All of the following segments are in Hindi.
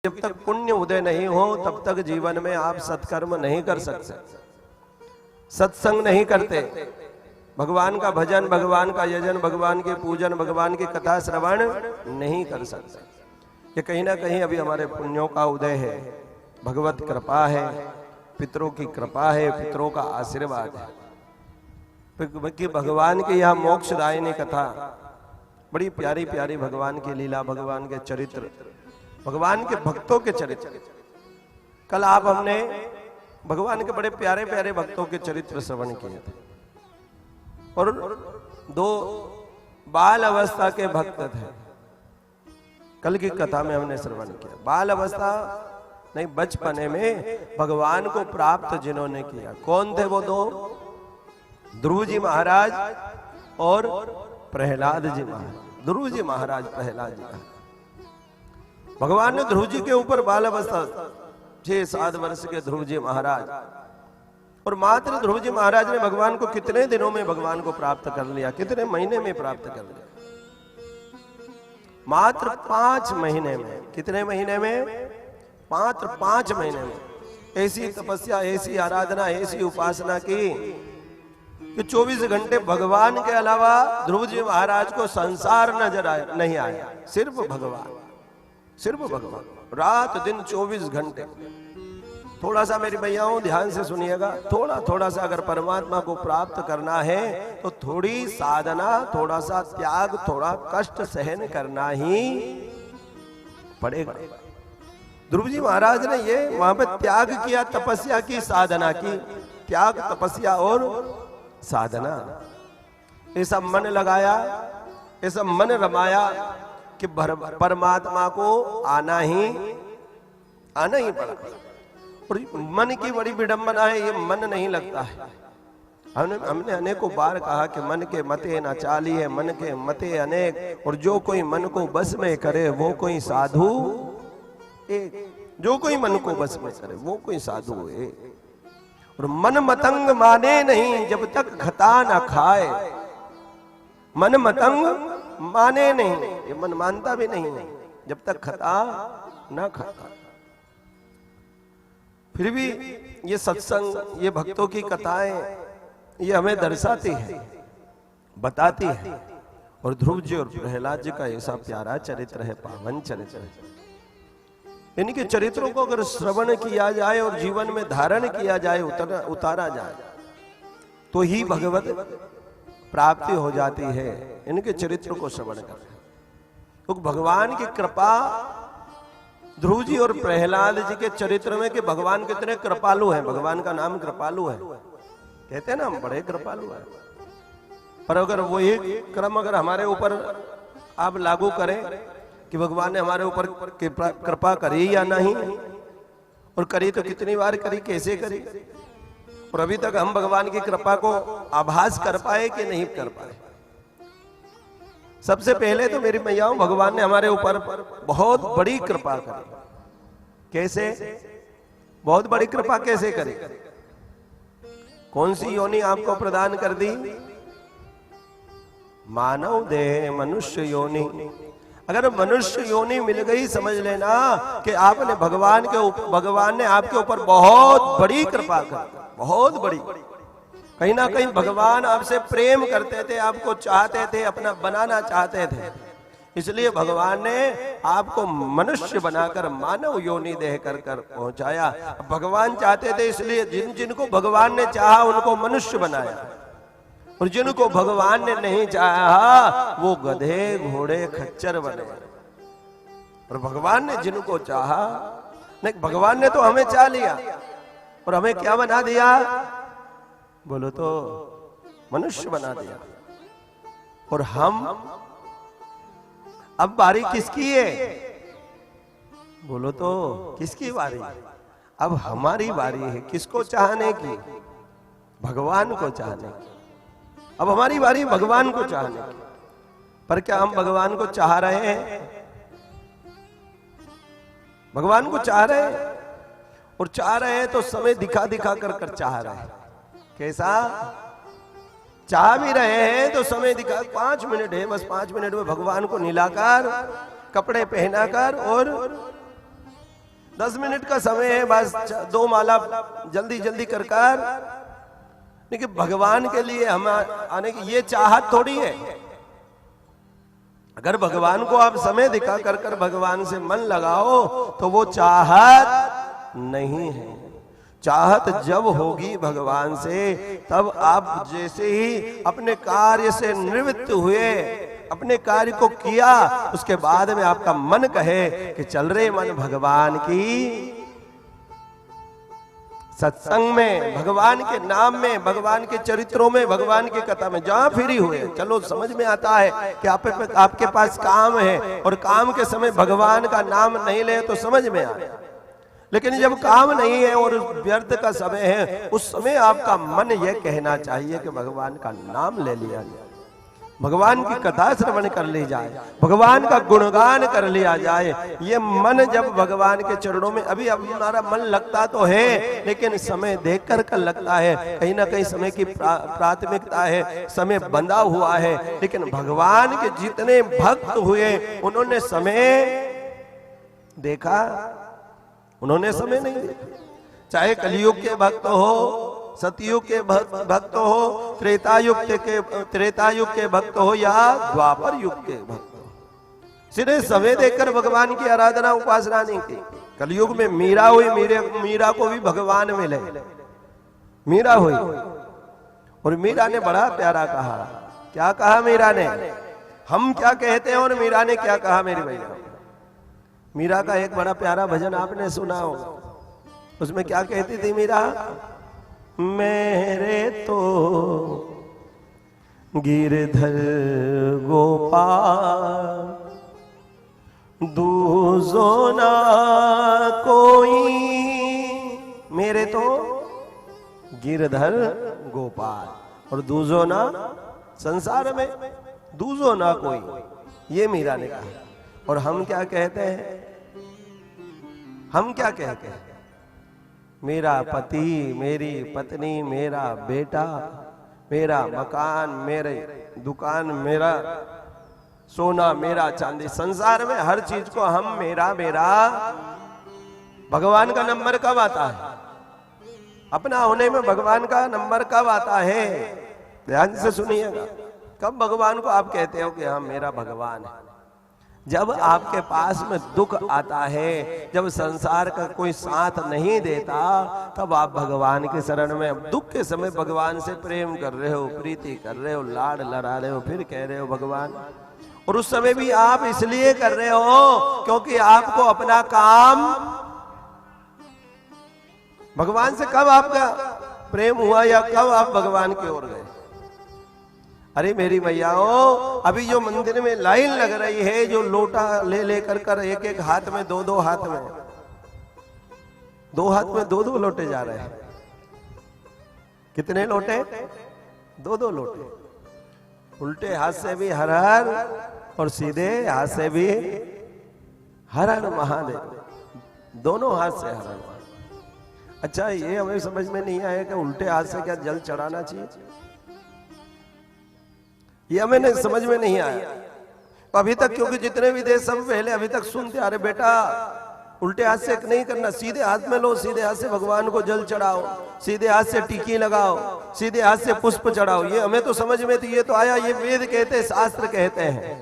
जब तक पुण्य उदय नहीं हो तब तक जीवन में आप सत्कर्म नहीं कर सकते, सत्संग नहीं करते, भगवान का भजन, भगवान का यजन, भगवान के पूजन, भगवान की कथा श्रवण नहीं कर सकते। ये कहीं ना कहीं अभी हमारे पुण्यों का उदय है, भगवत कृपा है, पितरों की कृपा है, पितरों का आशीर्वाद है कि भगवान की यह मोक्षदायिनी कथा बड़ी प्यारी प्यारी भगवान की लीला, भगवान के चरित्र, भगवान के भक्तों के चरित्र। कल आप हमने भगवान के बड़े प्यारे प्यारे भक्तों के चरित्र श्रवण किए थे और दो बाल अवस्था के भक्त थे। कल की कथा में हमने श्रवण किया। बाल अवस्था नहीं, बचपने में भगवान को प्राप्त जिन्होंने किया, कौन थे वो दो? ध्रुव जी महाराज और प्रहलाद जी महाराज। ध्रुव जी महाराज, प्रहलाद जी महाराज। भगवान ने ध्रुव जी के ऊपर बाल अवस्था 6-7 वर्ष के ध्रुव जी महाराज, और मात्र ध्रुव जी महाराज ने भगवान को कितने दिनों में भगवान को प्राप्त कर लिया, कितने महीने में प्राप्त कर लिया? मात्र 5 महीने में। कितने महीने में? मात्र 5 महीने में। ऐसी तपस्या, ऐसी आराधना, ऐसी उपासना की कि 24 घंटे भगवान के अलावा ध्रुव जी महाराज को संसार नजर नहीं आया। सिर्फ भगवान, सिर्फ भगवान, रात दिन 24 घंटे। थोड़ा सा मेरी भैयाओं ध्यान से सुनिएगा, थोड़ा सा अगर परमात्मा को प्राप्त करना है तो थोड़ी साधना, थोड़ा सा त्याग, थोड़ा कष्ट सहन करना ही पड़ेगा। ध्रुव जी महाराज ने ये वहां पे त्याग किया, तपस्या की, साधना की। त्याग, तपस्या और साधना, ये सब मन लगाया, ये सब मन रमाया कि परमात्मा को आना ही पड़ा। और मन की बड़ी विडंबना है, ये मन नहीं लगता है। हमने अनेकों बार कहा कि मन के मते न चालिए, मन के मते अनेक, और जो कोई मन को बस में करे वो कोई साधु एक। जो कोई मन को बस में करे वो कोई साधु एक। और मन मतंग माने नहीं जब तक खता न खाए। मन मतंग माने नहीं, ये मन मानता भी नहीं जब तक खता ना खाता। फिर भी ये सत्संग, ये भक्तों की कथाएं, ये हमें दर्शाती है, बताती है। और ध्रुव जी और प्रहलाद जी का ऐसा प्यारा चरित्र है, पावन चरित्र है। इनके चरित्रों को अगर श्रवण किया जाए और जीवन में धारण किया जाए, उतारा जाए, तो ही भगवत प्राप्ति हो जाती है। इनके चरित्र को श्रवण कर, तो भगवान की कृपा ध्रुव जी और प्रहलाद जी के चरित्र में कि भगवान कितने कृपालु हैं। भगवान का नाम कृपालु है, कहते हैं ना, हम बड़े कृपालु हैं। पर अगर वही क्रम अगर हमारे ऊपर आप लागू करें कि भगवान ने हमारे ऊपर कृपा करी या नहीं, और करी तो कितनी बार करी, कैसे करी, और अभी तक हम भगवान की कृपा को आभास कर पाए कि नहीं कर पाए। सबसे पहले तो मेरी मैयाओं, भगवान ने हमारे ऊपर बहुत बड़ी कृपा करी। कैसे? बहुत बड़ी कृपा कैसे करी? कौन सी योनि आपको प्रदान कर दी? मानव देह, मनुष्य योनि। अगर मनुष्य योनि मिल गई, समझ लेना कि आपने भगवान ने आपके ऊपर बहुत बड़ी कृपा कर, बहुत बड़ी। कहीं ना कहीं भगवान आपसे प्रेम करते थे, आपको चाहते थे, अपना बनाना चाहते थे, इसलिए भगवान ने आपको मनुष्य बनाकर मानव योनि देह कर पहुंचाया। भगवान चाहते थे, इसलिए जिनको भगवान ने चाहा उनको मनुष्य बनाया, और जिनको भगवान ने नहीं चाहा वो गधे, घोड़े, खच्चर बने। और भगवान ने जिनको चाहा, नहीं, भगवान ने तो हमें चाह लिया और हमें क्या बना दिया? बोलो तो, मनुष्य बना दिया। और हम, अब बारी किसकी है? बोलो तो, किसकी बारी? अब हमारी बारी है। किसको चाहने की? भगवान को चाहने की। अब हमारी बारी भगवान को चाहने की। पर क्या हम भगवान को चाह रहे हैं? भगवान को चाह रहे हैं, और चाह रहे हैं तो समय दिखा दिखा कर चाह रहे हैं। कैसा? चाह भी रहे हैं तो समय दिखा, 5 मिनट है, बस 5 मिनट में भगवान को नहलाकर, कपड़े पहनाकर और 10 मिनट का समय है, बस 2 माला जल्दी जल्दी कर कर। लेकिन भगवान के लिए हम आने की ये चाहत थोड़ी है। अगर भगवान को आप समय दिखा कर कर भगवान से मन लगाओ तो वो चाहत नहीं है। चाहत जब होगी भगवान से, तब आप जैसे ही अपने कार्य से निवृत्त हुए, अपने कार्य को किया, उसके बाद में आपका मन कहे कि चल रहे मन भगवान की सत्संग में, भगवान के नाम में, भगवान के चरित्रों में, भगवान की कथा में जहां फ्री हुए, चलो समझ में आता है कि आपके पास काम है और काम के समय भगवान का नाम नहीं ले तो समझ में आए। लेकिन जब काम नहीं है और व्यर्थ का समय है, उस समय आपका मन यह कहना चाहिए कि भगवान का नाम ले लिया जाए, भगवान की कथा श्रवण कर ली जाए, भगवान का गुणगान कर लिया जाए। ये मन जब भगवान के चरणों में, अभी अब हमारा मन लगता तो है लेकिन समय देख कर लगता है, कहीं ना कहीं समय की प्राथमिकता है, समय बंधा हुआ है। लेकिन भगवान के जितने भक्त हुए उन्होंने समय देखा, उन्होंने समय नहीं देखा। चाहे कलयुग के भक्त हो, सतयुग के भक्त हो, त्रेता युग के भक्त हो या द्वापर युग के भक्त हो, सिर्फ समय देखकर भगवान की आराधना उपासना नहीं की। कलयुग में मीरा हुई, मीरा को भी भगवान मिले, मीरा हुई। और मीरा ने बड़ा प्यारा कहा। क्या कहा मीरा ने? हम क्या कहते हैं और मीरा ने क्या कहा मेरी भैया? मीरा का एक बड़ा प्यारा भजन आपने सुना होगा। उसमें क्या कहती थी मीरा? मेरे तो गिरधर गोपाल दूजो ना कोई, मेरे तो गिरधर गोपाल और दूजो ना, संसार में दूजो ना कोई, ये मीरा ने कहा। और हम क्या कहते हैं? हम क्या कहते हैं? मेरा पति, मेरी पत्नी, मेरा बेटा, मेरा मकान, मेरे दुकान, मेरा सोना, मेरा चांदी, संसार में हर चीज को हम मेरा मेरा। भगवान का नंबर कब आता है? अपना होने में भगवान का नंबर कब आता है? ध्यान से सुनिएगा। कब भगवान को आप कहते हो कि हाँ मेरा भगवान है? जब आपके पास में दुख आता है, जब संसार का कोई साथ नहीं देता, तब आप भगवान के शरण में, दुख के समय भगवान से प्रेम कर रहे हो, प्रीति कर रहे हो, लाड लड़ा रहे हो, फिर कह रहे हो भगवान। और उस समय भी आप इसलिए कर रहे हो क्योंकि आपको अपना काम, भगवान से कब आपका प्रेम हुआ या कब आप भगवान की ओर गए? अरे मेरी मैयाओ, अभी जो मंदिर में लाइन लग रही है, जो लोटा ले लेकर कर एक एक हाथ में, दो हाथ में, दो हाथ में दो लोटे जा रहे हैं। कितने लोटे? दो लोटे। उल्टे हाथ से भी हर हर और सीधे हाथ से भी हर हर महादेव, दोनों हाथ से हर हर। अच्छा, ये हमें समझ में नहीं आया कि उल्टे हाथ से क्या जल चढ़ाना चाहिए? ये हमें समझ में नहीं आया अभी तक, क्योंकि जितने भी देश सब पहले अभी तक सुनते आ रहे, बेटा उल्टे हाथ से नहीं करना, सीधे हाथ में लो, सीधे हाथ से भगवान को जल चढ़ाओ, सीधे हाथ से टीकी लगाओ, सीधे हाथ से पुष्प चढ़ाओ। ये हमें तो समझ में थी, ये तो आया, ये वेद कहते हैं, शास्त्र कहते हैं।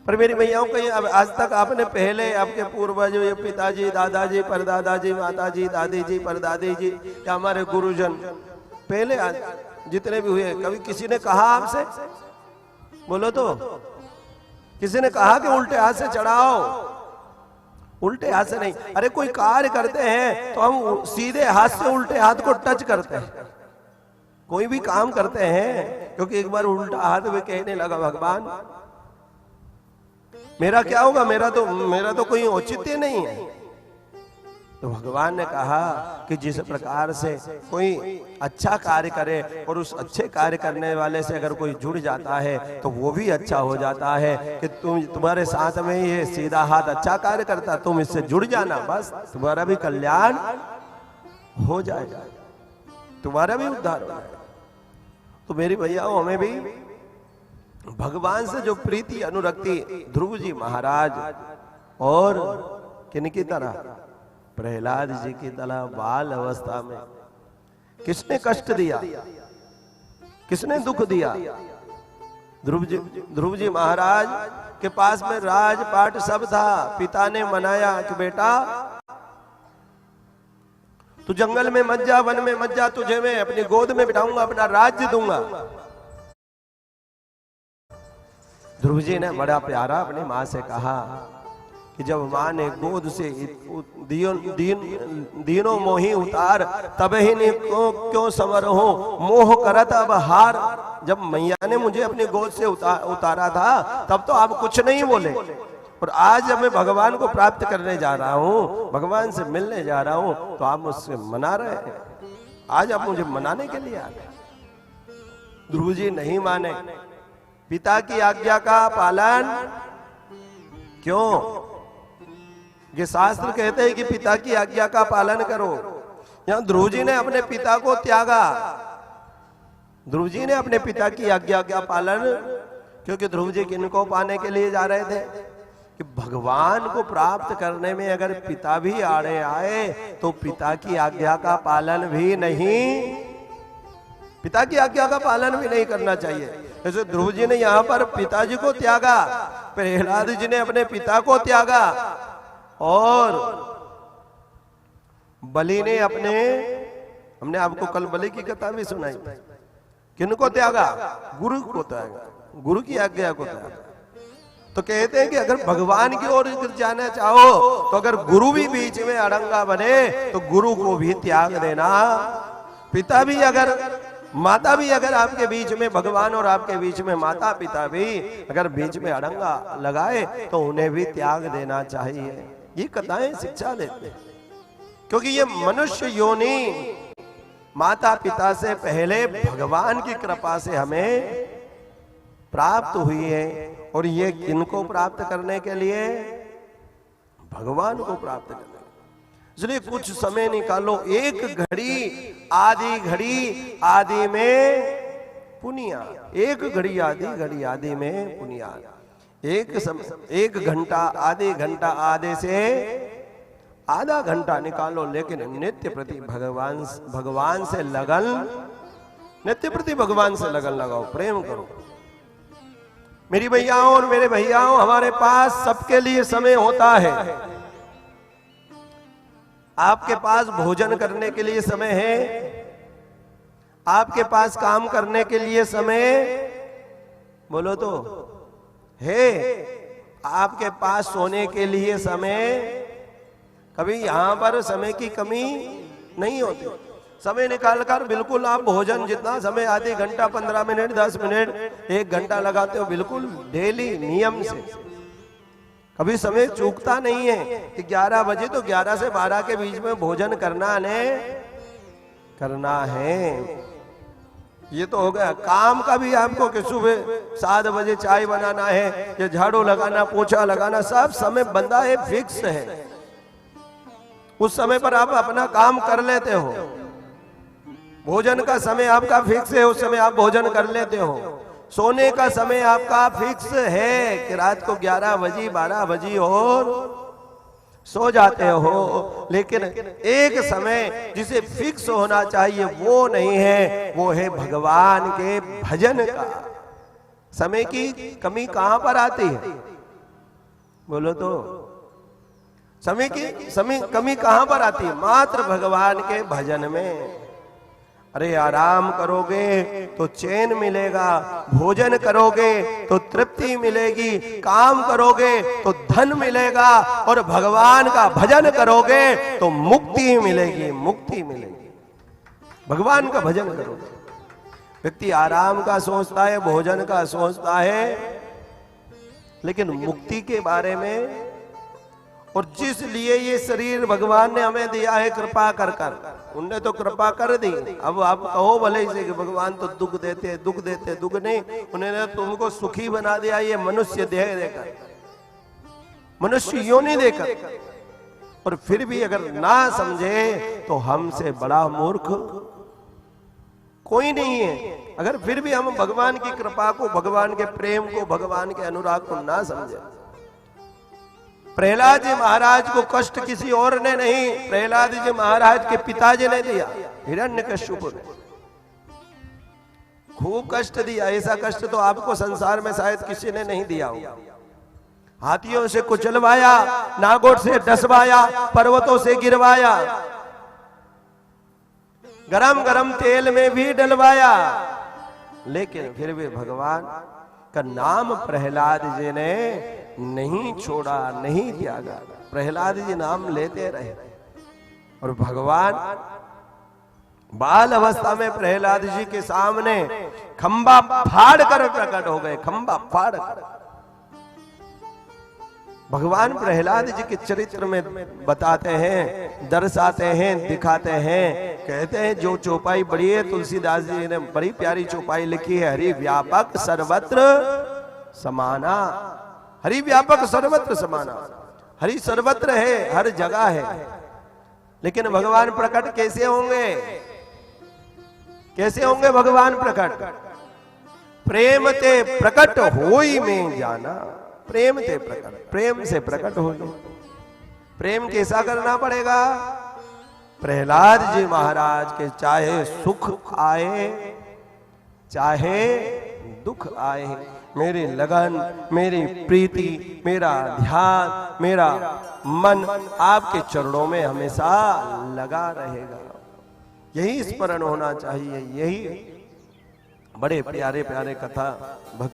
पर मेरी भैयाओं को आज तक आपने पहले आपके पूर्वज, ये पिताजी, दादाजी, परदादाजी, माताजी, दादी जी, परदादी जी या हमारे गुरुजन पहले जितने भी हुए, कभी किसी ने कहा आपसे? बोलो तो, किसी ने कहा कि उल्टे हाथ से चढ़ाओ? उल्टे हाथ से नहीं। अरे कोई कार्य करते हैं तो हम सीधे हाथ से उल्टे हाथ को टच करते हैं। कोई भी काम करते हैं, क्योंकि एक बार उल्टा हाथ में कहने लगा भगवान मेरा क्या होगा, मेरा तो कोई औचित्य नहीं है। तो भगवान ने कहा कि जिस प्रकार से कोई अच्छा कार्य करे और उस अच्छे कार्य करने वाले से अगर कोई जुड़ जाता है तो वो भी अच्छा हो जाता है, कि तुम्हारे साथ में ये सीधा हाथ अच्छा कार्य करता, तुम इससे जुड़ जाना, बस तुम्हारा भी कल्याण हो जाएगा, तुम्हारा भी उद्धार हो जाएगा। तो मेरी भैयाओं, हमें भी भगवान से जो प्रीति अनुरक्ति ध्रुव जी महाराज और किनकी तरह? प्रहलाद जी की तरह बाल अवस्था में। किसने कष्ट दिया, किसने दुख दिया? ध्रुव जी महाराज के पास में राजपाट सब था। पिता ने मनाया कि बेटा तू जंगल में मत जा, वन में मत जा, तुझे मैं अपनी गोद में बिठाऊंगा, अपना राज्य दूंगा। ध्रुव जी ने बड़ा प्यारा अपनी मां से कहा कि जब मां ने गोद से दीनों मोही उतार, तब ही ने क्यों समर हो मोह करत अब हार। जब मैया ने मुझे अपनी गोद से उतारा था तब तो आप कुछ नहीं बोले, और आज जब मैं भगवान को प्राप्त करने जा रहा हूं, भगवान से मिलने जा रहा हूं, तो आप मुझसे मना रहे हैं। आज आप मुझे मनाने के लिए आ गए। ध्रुव जी नहीं माने। पिता की आज्ञा का पालन क्यों? ये शास्त्र कहते हैं कि पिता की आज्ञा का पालन करो। यहां ध्रुव जी ने अपने पिता को त्यागा। ध्रुव जी ने अपने पिता की आज्ञा का पालन, क्योंकि ध्रुव जी किनको पाने के लिए जा रहे थे कि भगवान को प्राप्त करने में अगर पिता भी आड़े आए तो पिता की आज्ञा का पालन भी नहीं, पिता की आज्ञा का पालन भी नहीं करना चाहिए। जैसे ध्रुव जी ने यहां पर पिताजी को त्यागा, प्रहलाद जी ने अपने पिता को त्यागा, और बलि ने अपने, हमने आपको कल बलि की कथा भी सुनाई, किनको त्यागा? गुरु को त्यागा, गुरु की आज्ञा को त्यागा। तो कहते हैं कि अगर भगवान की ओर जाना चाहो तो अगर गुरु भी बीच में अड़ंगा बने तो गुरु को भी त्याग देना। पिता भी अगर, माता भी अगर आपके बीच में, भगवान और आपके बीच में माता पिता भी अगर बीच में अड़ंगा लगाए तो उन्हें भी त्याग देना चाहिए। ये कथाएं शिक्षा देते हैं, क्योंकि ये मनुष्य योनि माता पिता से पहले भगवान की कृपा से हमें प्राप्त हुई है। और ये किनको प्राप्त करने के लिए? भगवान को प्राप्त करने। इसलिए कुछ समय निकालो, एक घड़ी आधी घड़ी आदि में पुनिया, एक घड़ी आदि में पुनिया। एक घंटा आधे घंटा, आधे से आधा घंटा निकालो, लेकिन नित्य प्रति भगवान से लगन, नित्य प्रति भगवान से लगन लगाओ, प्रेम करो। मेरी भैयाओं और मेरे भैयाओं, हमारे पास सबके लिए समय होता है। आपके पास भोजन करने के लिए समय है, आपके पास काम करने के लिए समय, बोलो तो है, आपके पास सोने के लिए समय। कभी यहां पर समय की कमी नहीं होती। समय निकालकर बिल्कुल आप भोजन, जितना समय आधे घंटा, 15 मिनट, 10 मिनट, 1 घंटा लगाते हो, बिल्कुल डेली नियम से। कभी समय चूकता नहीं है कि 11 बजे तो 11 से 12 के बीच में भोजन करना है। ये तो हो गया। काम का भी आपको कि सुबह 7 बजे चाय बनाना है, या झाड़ू लगाना, पोछा लगाना, सब समय बंधा है, फिक्स है। उस समय पर आप अपना काम कर लेते हो। भोजन का समय आपका फिक्स है, उस समय आप भोजन कर लेते हो। सोने का समय आपका फिक्स है कि रात को 11 बजे 12 बजे और सो जाते हो। लेकिन एक समय जिसे फिक्स होना चाहिए वो नहीं है, वो है भगवान के भजन का। समय की कमी कहां पर आती है? बोलो तो। समय की कमी कहां पर आती है? मात्र भगवान के भजन में। अरे आराम करोगे तो चैन मिलेगा, भोजन करोगे तो तृप्ति मिलेगी, काम करोगे तो धन मिलेगा, और भगवान का भजन करोगे तो मुक्ति मिलेगी, मुक्ति मिलेगी। भगवान का भजन करोगे। व्यक्ति आराम का सोचता है, भोजन का सोचता है, लेकिन मुक्ति के बारे में, और जिस लिए ये शरीर भगवान ने हमें दिया है कृपा कर कर, उनने तो कृपा कर दी। अब आप कहो भले से कि भगवान तो दुख देते, दुख नहीं, उन्होंने तुमको सुखी बना दिया ये मनुष्य देह देकर, मनुष्य योनि देकर। और फिर भी अगर ना समझे तो हमसे बड़ा मूर्ख कोई नहीं है। अगर फिर भी हम भगवान की कृपा को, भगवान के प्रेम को, भगवान के अनुराग को ना समझे प्रहलाद जी महाराज को कष्ट किसी और ने नहीं, प्रहलाद जी महाराज के पिताजी ने दिया, हिरण्यकश्यप ने खूब कष्ट दिया। ऐसा कष्ट तो आपको संसार में शायद किसी ने नहीं दिया होगा। हाथियों से कुचलवाया, नागोट से डसवाया, पर्वतों से गिरवाया, गरम गरम तेल में भी डलवाया, लेकिन फिर भी भगवान का नाम प्रहलाद जी ने नहीं छोड़ा, नहीं त्यागा। प्रहलाद जी नाम लेते रहे और भगवान बाल अवस्था में प्रहलाद जी के सामने खंबा फाड़ कर प्रकट हो गए, खंबा फाड़ कर। भगवान प्रहलाद जी के चरित्र में बताते हैं, दर्शाते हैं, दिखाते हैं, कहते हैं जो चौपाई बड़ी है, तुलसीदास जी ने बड़ी प्यारी चौपाई लिखी है, हरि व्यापक सर्वत्र समाना। हरि व्यापक सर्वत्र समाना, हरि सर्वत्र है, हर जगह है। लेकिन भगवान प्रकट कैसे होंगे? कैसे होंगे भगवान प्रकट? प्रेम ते प्रकट होई में जाना। प्रेम ते प्रकट, प्रेम से प्रकट हो। प्रेम कैसा करना पड़ेगा? प्रहलाद जी महाराज के चाहे सुख आए चाहे दुख आए, मेरी लगन, मेरी प्रीति, मेरा ध्यान, मेरा मन आपके चरणों में हमेशा लगा रहेगा। यही स्मरण होना चाहिए। यही बड़े प्यारे प्यारे कथा भक्त